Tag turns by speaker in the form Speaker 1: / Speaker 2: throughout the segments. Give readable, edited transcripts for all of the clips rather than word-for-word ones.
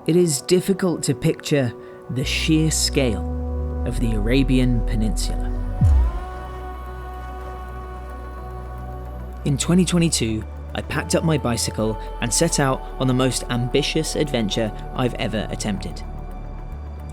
Speaker 1: it is difficult to picture the sheer scale of the Arabian Peninsula. In 2022, I packed up my bicycle and set out on the most ambitious adventure I've ever attempted.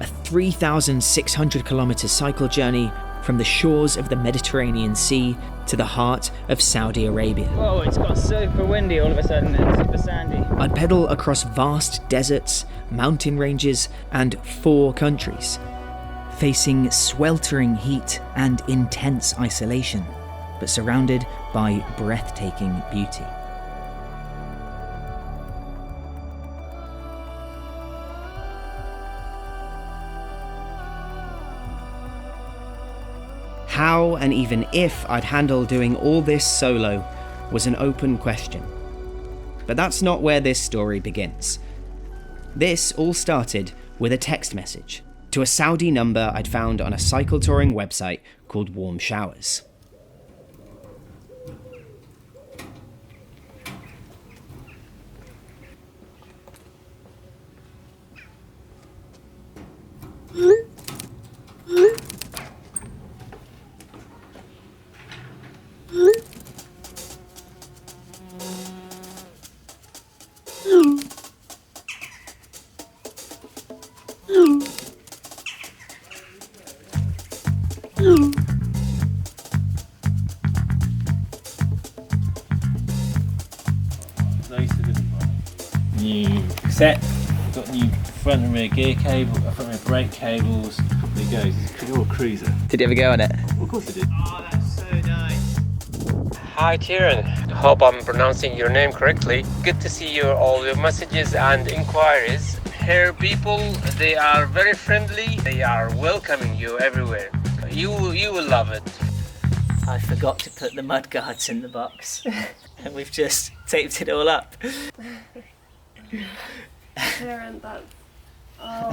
Speaker 1: A 3,600 kilometre cycle journey from the shores of the Mediterranean Sea to the heart of Saudi Arabia.
Speaker 2: Whoa, it's got super windy all of a sudden and super sandy.
Speaker 1: I'd pedal across vast deserts, mountain ranges, and 4 countries, facing sweltering heat and intense isolation, but surrounded by breathtaking beauty. How and even if I'd handle doing all this solo was an open question. But that's not where this story begins. This all started with a text message to a Saudi number I'd found on a cycle touring website called Warm Showers.
Speaker 3: New set, got new front and rear gear cable, front and rear brake cables. There it goes, it's a little cruiser.
Speaker 2: Did you ever go on it?
Speaker 3: Of course it did.
Speaker 2: Oh, that's so nice.
Speaker 4: Hi Kieran, hope I'm pronouncing your name correctly. Good to see all your messages and inquiries. Here people, they are very friendly, they are welcoming you everywhere. You will love it.
Speaker 2: I forgot to put the mud guards in the box and we've just taped it all up.
Speaker 5: Karen, that... Oh.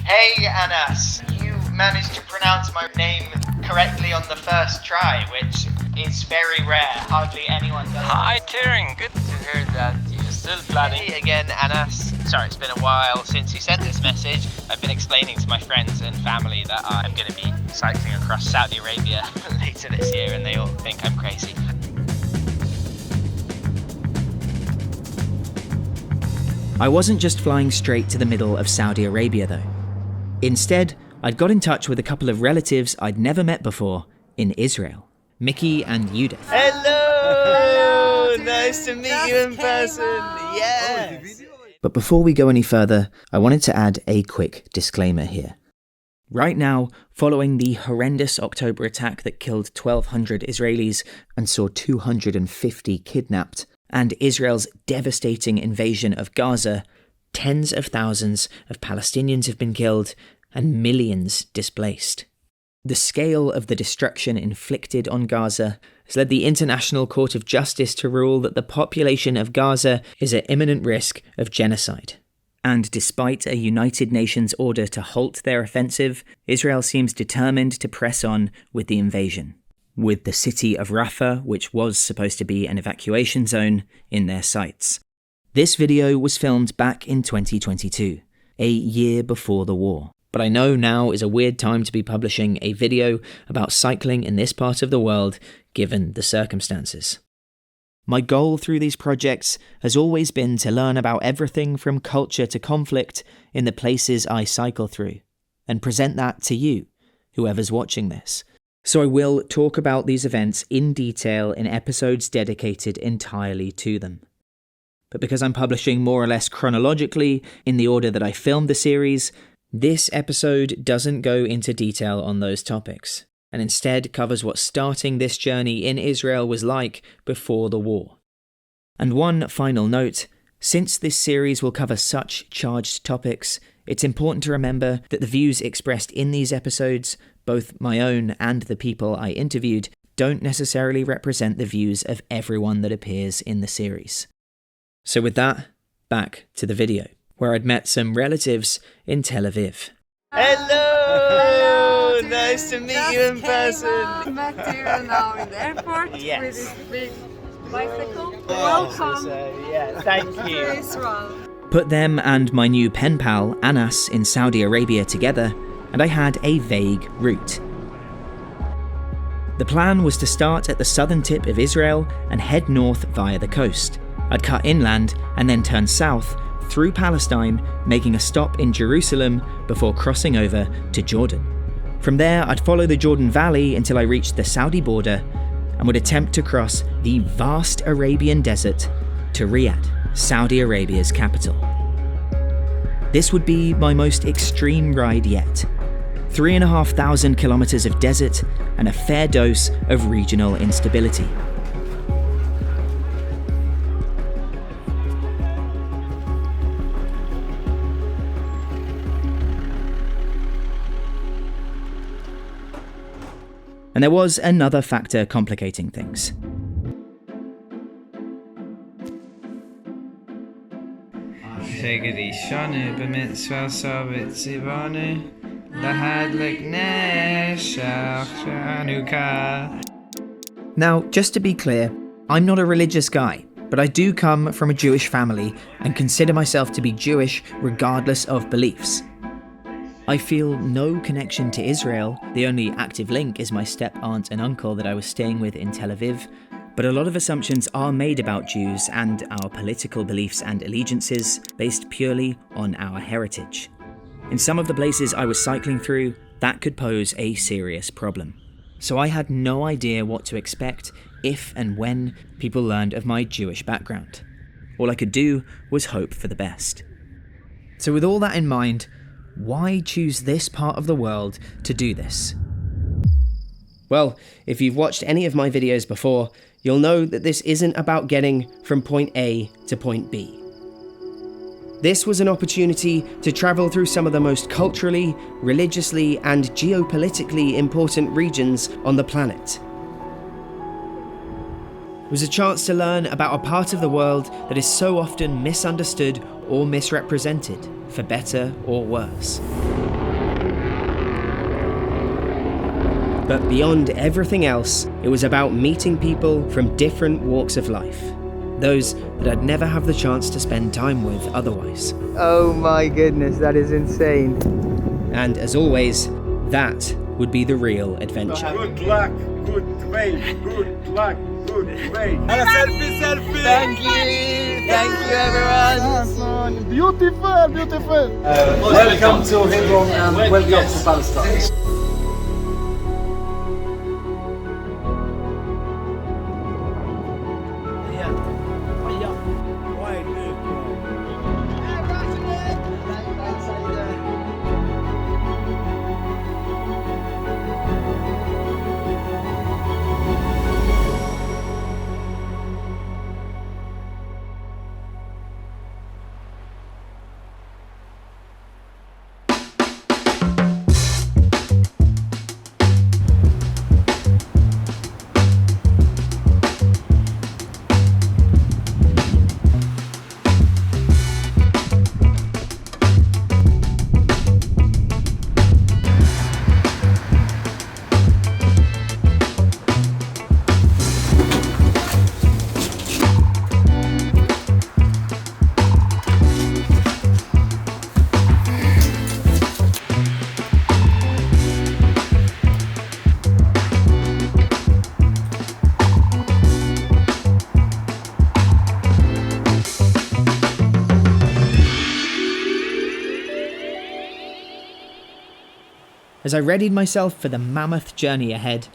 Speaker 6: Hey Anas, you managed to pronounce my name correctly on the first try, which is very rare. Hardly anyone does.
Speaker 4: Hi Kieran, good to hear that you're still planning.
Speaker 6: Hey again Anas. Sorry, it's been a while since you sent this message. I've been explaining to my friends and family that I'm going to be cycling across Saudi Arabia later this year and they all think I'm crazy.
Speaker 1: I wasn't just flying straight to the middle of Saudi Arabia though. Instead, I'd got in touch with a couple of relatives I'd never met before in Israel, Mickey and Judith.
Speaker 2: Hello! Nice to meet you in person. Yes.
Speaker 1: But before we go any further, I wanted to add a quick disclaimer here. Right now, following the horrendous October attack that killed 1,200 Israelis and saw 250 kidnapped, and Israel's devastating invasion of Gaza, tens of thousands of Palestinians have been killed and millions displaced. The scale of the destruction inflicted on Gaza has led the International Court of Justice to rule that the population of Gaza is at imminent risk of genocide. And despite a United Nations order to halt their offensive, Israel seems determined to press on with the invasion, with the city of Rafah, which was supposed to be an evacuation zone, in their sights. This video was filmed back in 2022, a year before the war. But I know now is a weird time to be publishing a video about cycling in this part of the world, given the circumstances. My goal through these projects has always been to learn about everything from culture to conflict in the places I cycle through, and present that to you, whoever's watching this. So I will talk about these events in detail in episodes dedicated entirely to them. But because I'm publishing more or less chronologically in the order that I filmed the series, this episode doesn't go into detail on those topics, and instead covers what starting this journey in Israel was like before the war. And one final note, since this series will cover such charged topics, it's important to remember that the views expressed in these episodes, both my own and the people I interviewed, don't necessarily represent the views of everyone that appears in the series. So with that, back to the video, where I'd met some relatives in Tel Aviv.
Speaker 2: Hello! Nice to meet you in person.
Speaker 5: I met you now in the airport
Speaker 2: Yes.
Speaker 5: with this big bicycle. Welcome
Speaker 2: Yeah, thank
Speaker 5: to
Speaker 2: you.
Speaker 5: Israel.
Speaker 1: Put them and my new pen pal, Anas, in Saudi Arabia together, and I had a vague route. The plan was to start at the southern tip of Israel and head north via the coast. I'd cut inland and then turn south through Palestine, making a stop in Jerusalem before crossing over to Jordan. From there, I'd follow the Jordan Valley until I reached the Saudi border and would attempt to cross the vast Arabian desert to Riyadh, Saudi Arabia's capital. This would be my most extreme ride yet. 3,500 kilometers of desert and a fair dose of regional instability. And there was another factor complicating things. Now, just to be clear, I'm not a religious guy, but I do come from a Jewish family and consider myself to be Jewish regardless of beliefs. I feel no connection to Israel. The only active link is my step-aunt and uncle that I was staying with in Tel Aviv. But a lot of assumptions are made about Jews and our political beliefs and allegiances based purely on our heritage. In some of the places I was cycling through, that could pose a serious problem. So I had no idea what to expect if and when people learned of my Jewish background. All I could do was hope for the best. So with all that in mind, why choose this part of the world to do this?
Speaker 7: Well, if you've watched any of my videos before, you'll know that this isn't about getting from point A to point B. This was an opportunity to travel through some of the most culturally, religiously, and geopolitically important regions on the planet. It was a chance to learn about a part of the world that is so often misunderstood or misrepresented, for better or worse. But beyond everything else, it was about meeting people from different walks of life. Those that I'd never have the chance to spend time with otherwise.
Speaker 8: Oh my goodness, that is insane.
Speaker 7: And as always, that would be the real adventure.
Speaker 9: Good luck, good way, good luck, good way.
Speaker 8: And a selfie, selfie! Thank you everyone!
Speaker 9: Beautiful, beautiful. Welcome to Hebron and welcome to Palestine.
Speaker 1: As I readied myself for the mammoth journey ahead,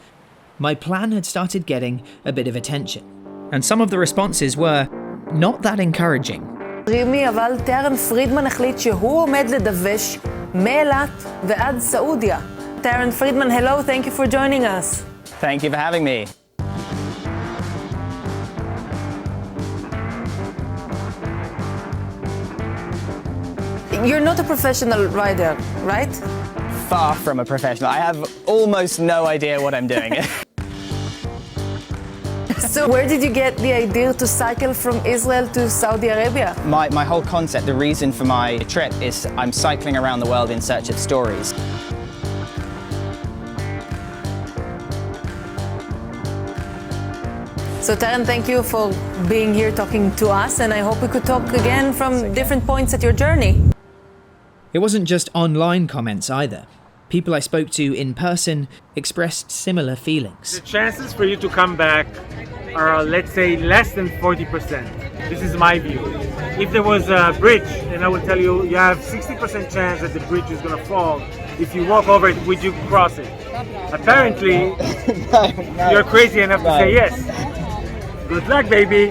Speaker 1: my plan had started getting a bit of attention. And some of the responses were not that encouraging.
Speaker 10: רימי, אבל טרן פרידמן החליט שהוא עומד לדווש מאילת ועד סעודיה. Taron Friedman, hello, thank you for joining us.
Speaker 11: Thank you for having me.
Speaker 10: You're not a professional rider, right?
Speaker 11: Far from a professional. I have almost no idea what I'm doing.
Speaker 10: So where did you get the idea to cycle from Israel to Saudi Arabia?
Speaker 11: My whole concept, the reason for my trip is I'm cycling around the world in search of stories.
Speaker 10: So Terran, thank you for being here talking to us, and I hope we could talk again from different points at your journey.
Speaker 1: It wasn't just online comments either. People I spoke to in person expressed similar feelings.
Speaker 12: The chances for you to come back are, let's say, less than 40%. This is my view. If there was a bridge, then I would tell you, you have 60% chance that the bridge is going to fall. If you walk over it, would you cross it? Apparently, you're crazy enough to say yes. Good luck, baby.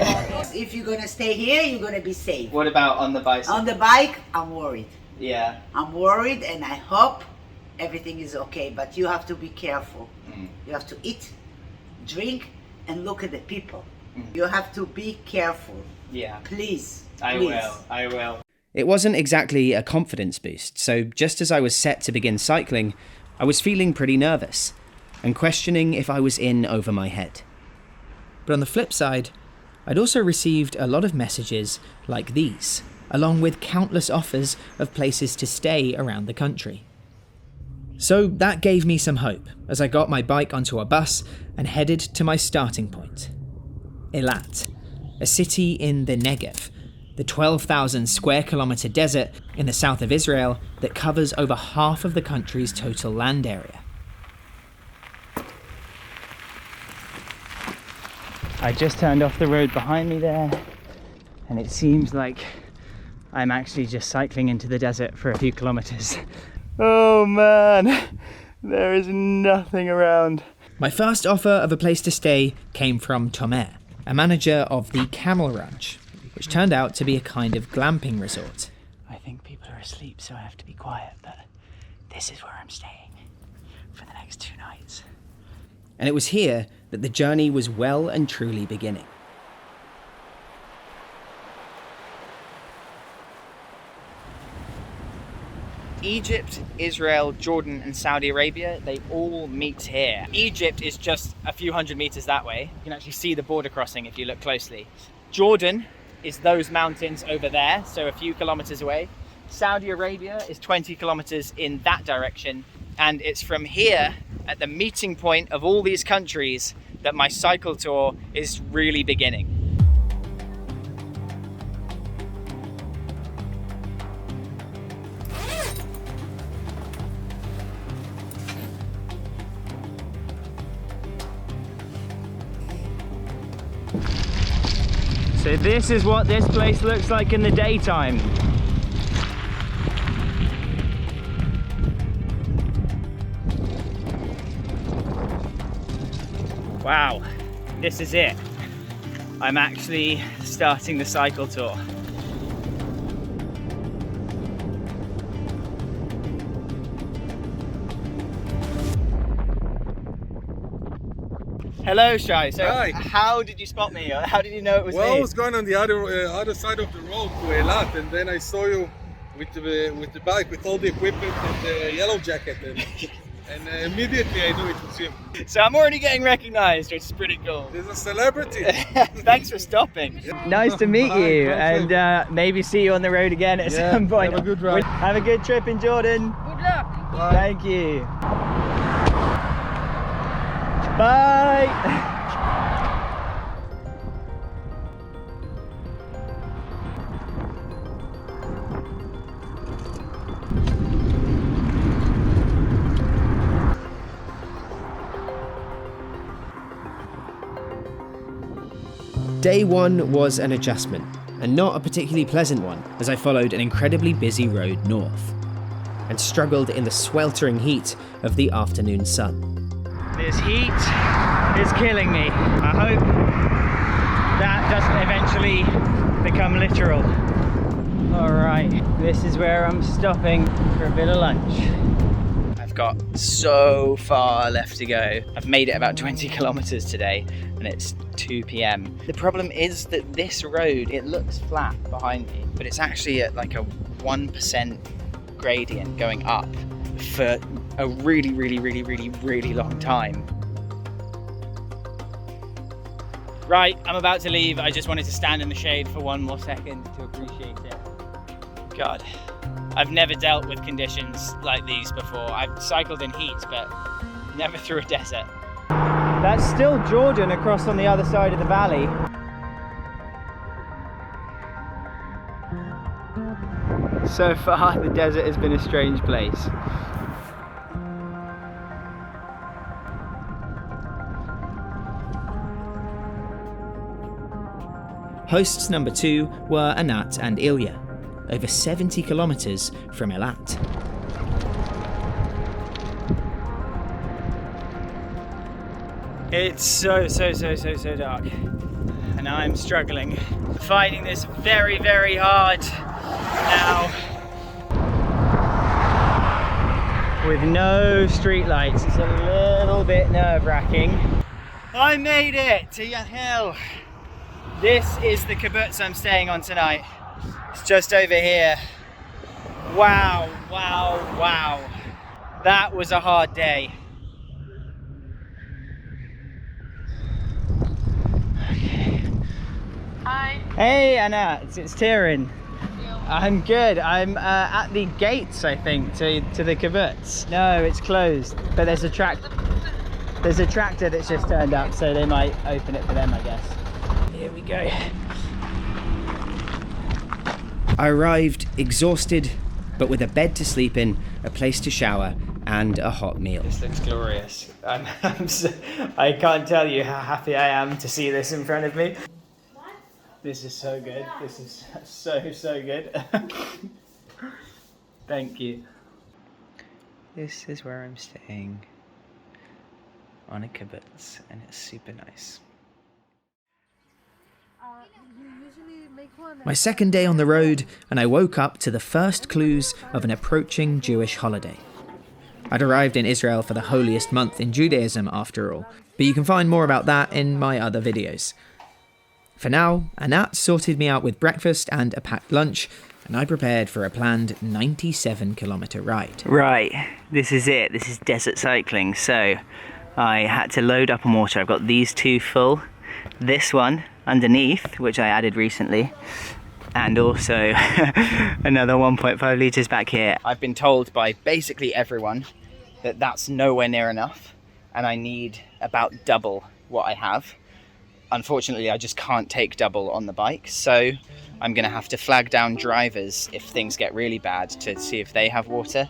Speaker 13: If you're going to stay here, you're going to be safe.
Speaker 11: What about on the bicycle?
Speaker 13: On the bike, I'm worried.
Speaker 11: Yeah.
Speaker 13: I'm worried, and I hope everything is okay, but you have to be careful. You have to eat, drink, and look at the people. You have to be careful.
Speaker 11: Yeah.
Speaker 13: Please.
Speaker 11: I will.
Speaker 7: It wasn't exactly a confidence boost, so just as I was set to begin cycling, I was feeling pretty nervous and questioning if I was in over my head.
Speaker 1: But on the flip side, I'd also received a lot of messages like these, along with countless offers of places to stay around the country. So that gave me some hope as I got my bike onto a bus and headed to my starting point, Eilat, a city in the Negev, the 12,000 square kilometre desert in the south of Israel that covers over half of the country's total land area.
Speaker 11: I just turned off the road behind me there, and it seems like I'm actually just cycling into the desert for a few kilometres. Oh man, there is nothing around.
Speaker 1: My first offer of a place to stay came from Tomer, a manager of the Camel Ranch, which turned out to be a kind of glamping resort.
Speaker 11: I think people are asleep, so I have to be quiet, but this is where I'm staying for the next 2 nights.
Speaker 7: And it was here that the journey was well and truly beginning.
Speaker 11: Egypt, Israel, Jordan and Saudi Arabia, they all meet here. Egypt is just a few hundred meters that way. You can actually see the border crossing if you look closely. Jordan is those mountains over there, so a few kilometers away. Saudi Arabia is 20 kilometers in that direction, and it's from here at the meeting point of all these countries that my cycle tour is really beginning. So this is what this place looks like in the daytime. Wow, this is it. I'm actually starting the cycle tour. Hello, Shai. So,
Speaker 9: hi.
Speaker 11: How did you spot me? Or how did you know it was me?
Speaker 9: Well, I was going on the other side of the road to Eilat, and then I saw you with the bike, with all the equipment and the yellow jacket, and immediately I knew it was you.
Speaker 11: So I'm already getting recognized, which is pretty cool.
Speaker 9: There's a celebrity.
Speaker 11: Thanks for stopping. Yeah. Nice to meet you, and maybe see you on the road again at some point.
Speaker 9: Have a good ride.
Speaker 11: Have a good trip in Jordan.
Speaker 5: Good luck.
Speaker 9: Bye.
Speaker 11: Thank you. Bye.
Speaker 7: Day one was an adjustment, and not a particularly pleasant one, as I followed an incredibly busy road north, and struggled in the sweltering heat of the afternoon sun.
Speaker 11: This heat is killing me. I hope that doesn't eventually become literal. Alright, this is where I'm stopping for a bit of lunch. I've got so far left to go. I've made it about 20 kilometers today, and it's 2 p.m. The problem is that this road, it looks flat behind me, but it's actually at like a 1% gradient going up for a really long time. Right, I'm about to leave. I just wanted to stand in the shade for one more second to appreciate it. God, I've never dealt with conditions like these before. I've cycled in heat, but never through a desert. That's still Jordan across on the other side of the valley. So far, the desert has been a strange place.
Speaker 1: Hosts number 2 were Anat and Ilya, over 70 kilometers from Eilat.
Speaker 11: It's so dark, and I'm struggling, finding this very hard now. With no street lights, it's a little bit nerve-wracking. I made it to Yahel. This is the kibbutz I'm staying on tonight. It's just over here. Wow. That was a hard day.
Speaker 5: Hi.
Speaker 11: Hey Anna, it's Tyrion. I'm good. I'm at the gates, I think, to the kibbutz. No, it's closed, but there's a tractor that's just turned up, so they might open it for them, I guess. Here we go.
Speaker 7: I arrived exhausted, but with a bed to sleep in, a place to shower, and a hot meal.
Speaker 11: This looks glorious. I can't tell you how happy I am to see this in front of me. This is so good. This is so good. Thank you. This is where I'm staying on a kibbutz, and it's super nice.
Speaker 1: My second day on the road, and I woke up to the first clues of an approaching Jewish holiday. I'd arrived in Israel for the holiest month in Judaism after all, but you can find more about that in my other videos. For now, Anat sorted me out with breakfast and a packed lunch, and I prepared for a planned 97-kilometer ride.
Speaker 11: Right, this is it. This is desert cycling. So I had to load up on water. I've got these two full, this one underneath, which I added recently, and also another 1.5 litres back here. I've been told by basically everyone that that's nowhere near enough, and I need about double what I have. Unfortunately, I just can't take double on the bike, so I'm gonna have to flag down drivers if things get really bad to see if they have water.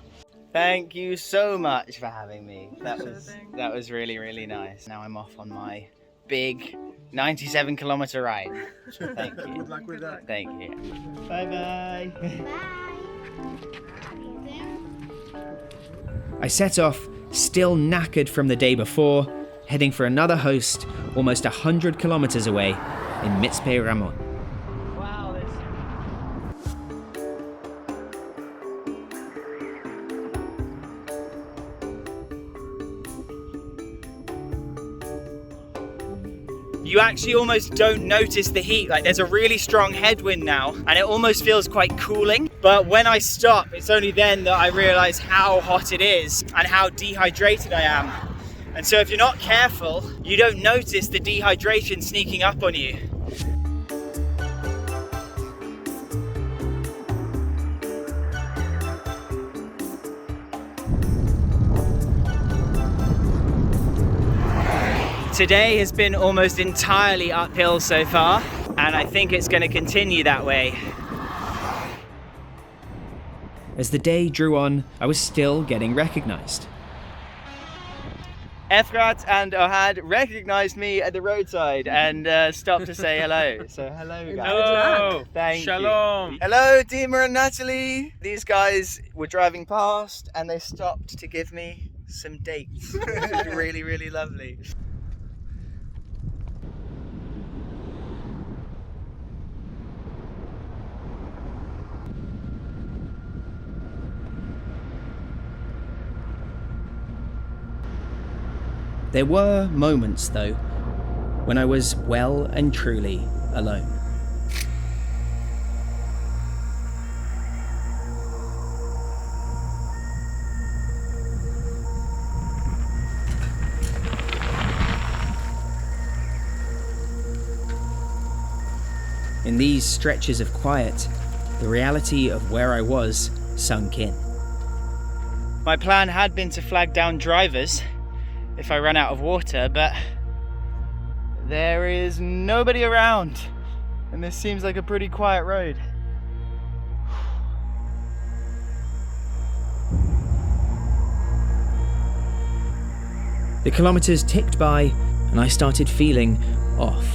Speaker 11: Thank you so much for having me. That was really nice. Now I'm off on my big 97-kilometer ride. Thank you.
Speaker 9: Good luck with that.
Speaker 11: Thank you. Bye.
Speaker 7: I set off, still knackered from the day before, heading for another host almost 100 kilometers away in Mitzpe Ramon.
Speaker 11: You actually almost don't notice the heat. Like, there's a really strong headwind now, and it almost feels quite cooling. But when I stop, it's only then that I realize how hot it is and how dehydrated I am. And so if you're not careful, you don't notice the dehydration sneaking up on you. Today has been almost entirely uphill so far, and I think it's going to continue that way.
Speaker 7: As the day drew on, I was still getting recognized.
Speaker 11: Efrat and Ohad recognized me at the roadside and stopped to say hello. So hello guys.
Speaker 3: Hello.
Speaker 11: Thank
Speaker 3: Shalom.
Speaker 11: you. Hello Dima and Natalie. These guys were driving past and they stopped to give me some dates. Really lovely.
Speaker 7: There were moments, though, when I was well and truly alone. In these stretches of quiet, the reality of where I was sunk in.
Speaker 11: My plan had been to flag down drivers if I ran out of water, but There is nobody around, and this seems like a pretty quiet road.
Speaker 1: The kilometers ticked by, and I started feeling off.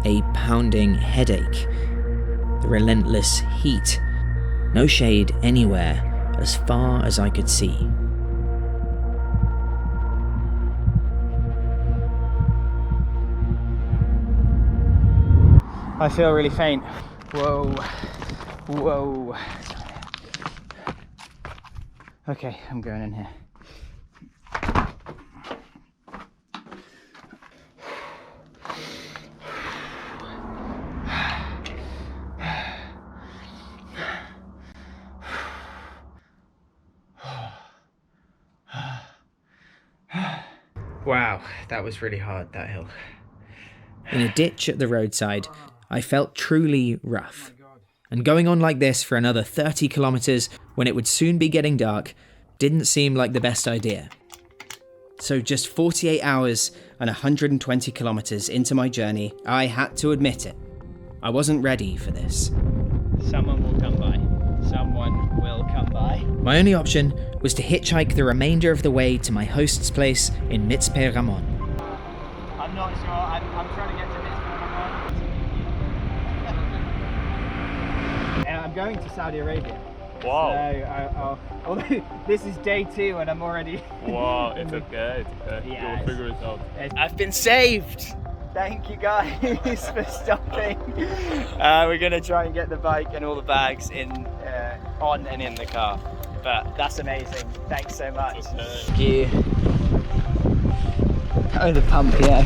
Speaker 1: A pounding headache, the relentless heat, no shade anywhere as far as I could see.
Speaker 11: I feel really faint. Whoa, whoa. Okay, I'm going in here. Wow, that was really hard, that hill.
Speaker 1: In a ditch at the roadside, I felt truly rough. And going on like this for another 30 kilometers when it would soon be getting dark didn't seem like the best idea. So just 48 hours and 120 kilometers into my journey, I had to admit it. I wasn't ready for this.
Speaker 11: Someone will come by. Someone will come by.
Speaker 1: My only option was to hitchhike the remainder of the way to my host's place in Mitzpe Ramon.
Speaker 11: I'm not sure. I'm trying to get to Mitzpe Ramon. I'm going to Saudi Arabia.
Speaker 3: Wow.
Speaker 11: So, although this is day 2 and I'm already...
Speaker 3: Wow, it's okay.
Speaker 11: Yeah,
Speaker 3: You'll figure it out.
Speaker 11: I've been saved! Thank you guys for stopping. We're going to try and get the bike and all the bags on and in the car. But that's amazing. Thanks so much. Thank you. Oh, the pump, yeah.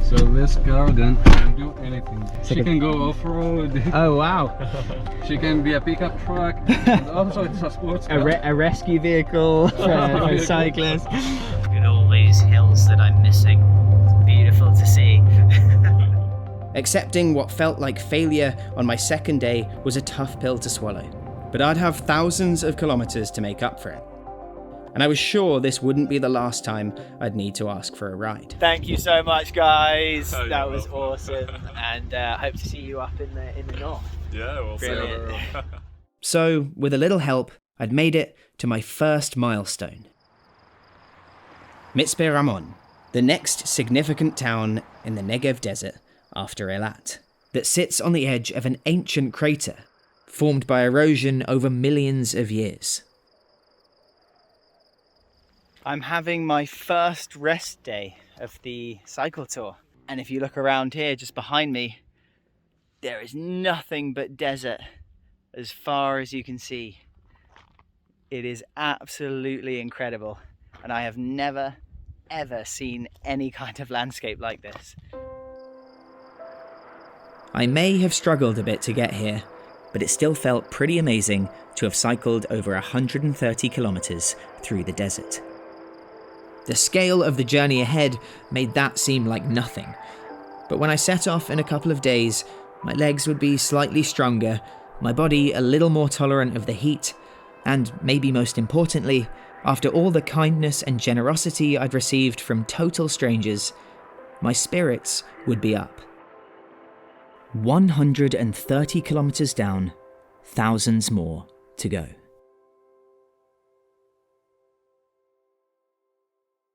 Speaker 14: So this car then can do anything. She can go off-road.
Speaker 11: Oh wow.
Speaker 14: She can be a pickup truck. And also it's a sports car.
Speaker 11: A rescue vehicle for cyclists.
Speaker 2: Look at all these hills that I'm missing. It's beautiful to see.
Speaker 7: Accepting what felt like failure on my second day was a tough pill to swallow. But I'd have thousands of kilometers to make up for it. And I was sure this wouldn't be the last time I'd need to ask for a ride.
Speaker 11: Thank you so much, guys. That was awesome, and hope to see you up in the north.
Speaker 3: Yeah, we'll see you.
Speaker 7: So, with a little help, I'd made it to my first milestone. Mitzpe Ramon, the next significant town in the Negev Desert after Eilat, that sits on the edge of an ancient crater formed by erosion over millions of years.
Speaker 11: I'm having my first rest day of the cycle tour. And if you look around here, just behind me, there is nothing but desert as far as you can see. It is absolutely incredible. And I have never, ever seen any kind of landscape like this.
Speaker 1: I may have struggled a bit to get here, but it still felt pretty amazing to have cycled over 130 kilometers through the desert. The scale of the journey ahead made that seem like nothing. But when I set off in a couple of days, my legs would be slightly stronger, my body a little more tolerant of the heat, and maybe most importantly, after all the kindness and generosity I'd received from total strangers, my spirits would be up. 130 kilometers down, thousands more to go.